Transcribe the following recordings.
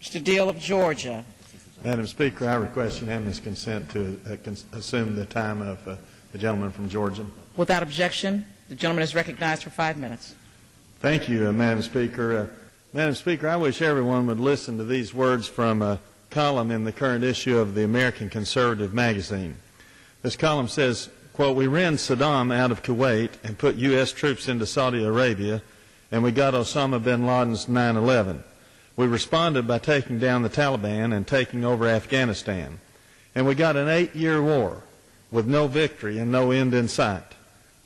Mr. Deal of Georgia. Madam Speaker, I request unanimous consent to assume the time of the gentleman from Georgia. Without objection, the gentleman is recognized for 5 minutes. Thank you, Madam Speaker. Madam Speaker, I wish everyone would listen to these words from a column in the current issue of the American Conservative magazine. This column says, quote, "We ran Saddam out of Kuwait and put U.S. troops into Saudi Arabia, and we got Osama bin Laden's 9/11. We responded by taking down the Taliban and taking over Afghanistan. And we got an 8-year war with no victory and no end in sight.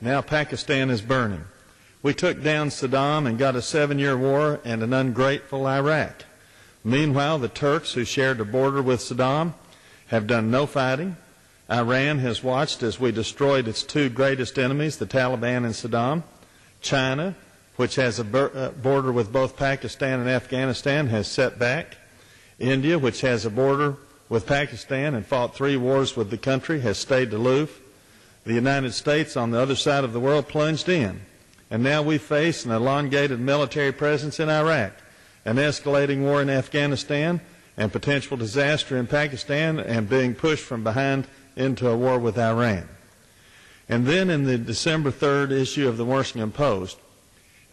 Now Pakistan is burning. We took down Saddam and got a 7-year war and an ungrateful Iraq. Meanwhile, the Turks, who shared a border with Saddam, have done no fighting. Iran has watched as we destroyed its two greatest enemies, the Taliban and Saddam. China, which has a border with both Pakistan and Afghanistan, has set back. India, which has a border with Pakistan and fought 3 wars with the country, has stayed aloof. The United States, on the other side of the world, plunged in. And now we face an elongated military presence in Iraq, an escalating war in Afghanistan, and potential disaster in Pakistan, and being pushed from behind into a war with Iran." And then in the December 3rd issue of the Washington Post,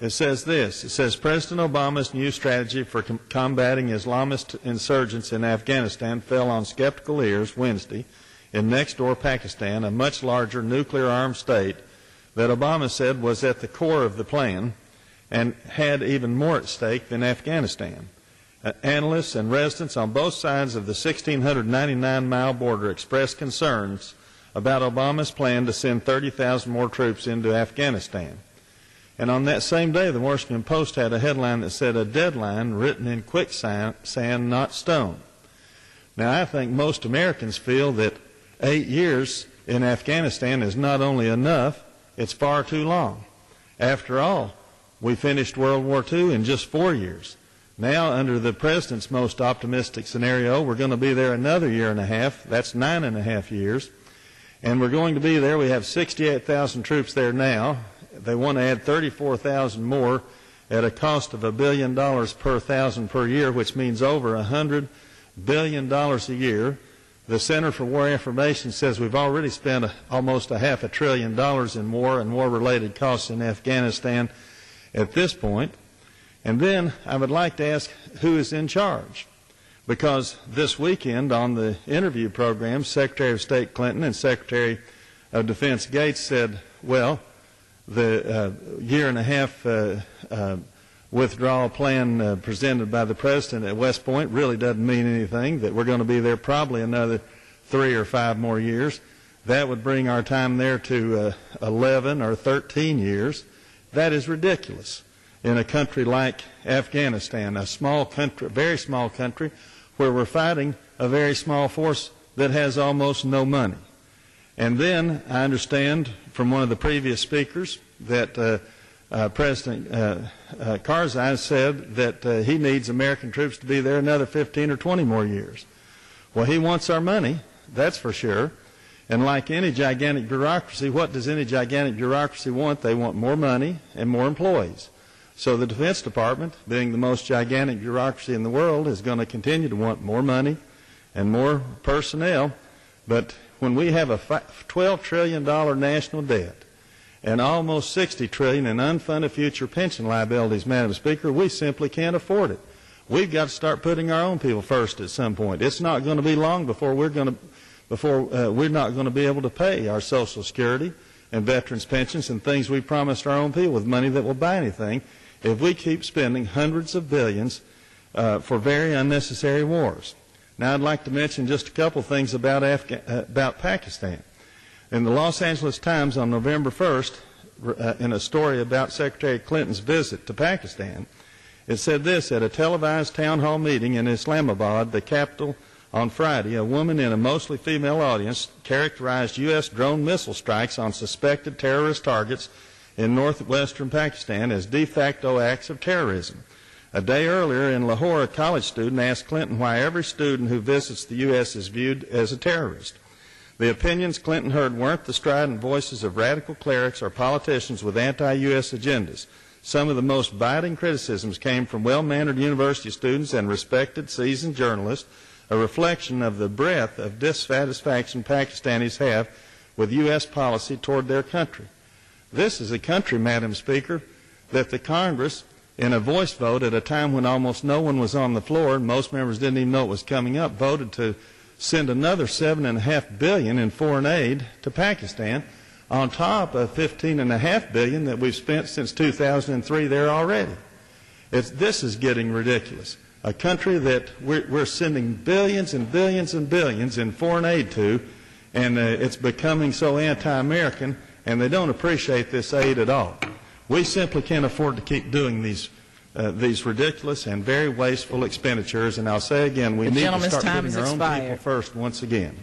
it says this. It says, "President Obama's new strategy for combating Islamist insurgents in Afghanistan fell on skeptical ears Wednesday in next-door Pakistan, a much larger nuclear-armed state that Obama said was at the core of the plan and had even more at stake than Afghanistan. Analysts and residents on both sides of the 1,699-mile border expressed concerns about Obama's plan to send 30,000 more troops into Afghanistan." And on that same day, the Washington Post had a headline that said, "A deadline written in quicksand, not stone." Now, I think most Americans feel that 8 years in Afghanistan is not only enough, it's far too long. After all, we finished World War II in just 4 years. Now, under the President's most optimistic scenario, we're going to be there another 1.5 years. That's 9.5 years. And we're going to be there. We have 68,000 troops there now. They want to add 34,000 more at a cost of $1 billion per thousand per year, which means over $100 billion a year. The Center for War Information says we've already spent almost $500 billion in war and war-related costs in Afghanistan at this point. And then I would like to ask who is in charge, because this weekend on the interview program, Secretary of State Clinton and Secretary of Defense Gates said, well, the 1.5 year withdrawal plan presented by the President at West Point really doesn't mean anything, that we're going to be there probably another 3 or 5 more years. That would bring our time there to 11 or 13 years. That is ridiculous in a country like Afghanistan, a small country, very small country, where we're fighting a very small force that has almost no money. And then I understand from one of the previous speakers that President Karzai said that he needs American troops to be there another 15 or 20 more years. Well, he wants our money, that's for sure. And like any gigantic bureaucracy, what does any gigantic bureaucracy want? They want more money and more employees. So the Defense Department, being the most gigantic bureaucracy in the world, is going to continue to want more money and more personnel. But when we have a $12 trillion national debt and almost $60 trillion in unfunded future pension liabilities, Madam Speaker, we simply can't afford it. We've got to start putting our own people first at some point. It's not going to be long before we're not going to be able to pay our Social Security and veterans' pensions and things we promised our own people with money that will buy anything, if we keep spending hundreds of billions for very unnecessary wars. Now, I'd like to mention just a couple things about Pakistan. In the Los Angeles Times on November 1st, in a story about Secretary Clinton's visit to Pakistan, it said this: at a televised town hall meeting in Islamabad, the capital, on Friday, a woman in a mostly female audience characterized U.S. drone missile strikes on suspected terrorist targets in northwestern Pakistan as de facto acts of terrorism. A day earlier in Lahore, a college student asked Clinton why every student who visits the U.S. is viewed as a terrorist. The opinions Clinton heard weren't the strident voices of radical clerics or politicians with anti-U.S. agendas. Some of the most biting criticisms came from well-mannered university students and respected, seasoned journalists, a reflection of the breadth of dissatisfaction Pakistanis have with U.S. policy toward their country. This is a country, Madam Speaker, that the Congress, in a voice vote at a time when almost no one was on the floor and most members didn't even know it was coming up, voted to send another $7.5 billion in foreign aid to Pakistan, on top of $15.5 billion that we've spent since 2003 there already. This is getting ridiculous. A country that we're sending billions and billions and billions in foreign aid to, and it's becoming so anti-American, and they don't appreciate this aid at all. We simply can't afford to keep doing these ridiculous and very wasteful expenditures, and I'll say again, we need to start putting our own people first once again.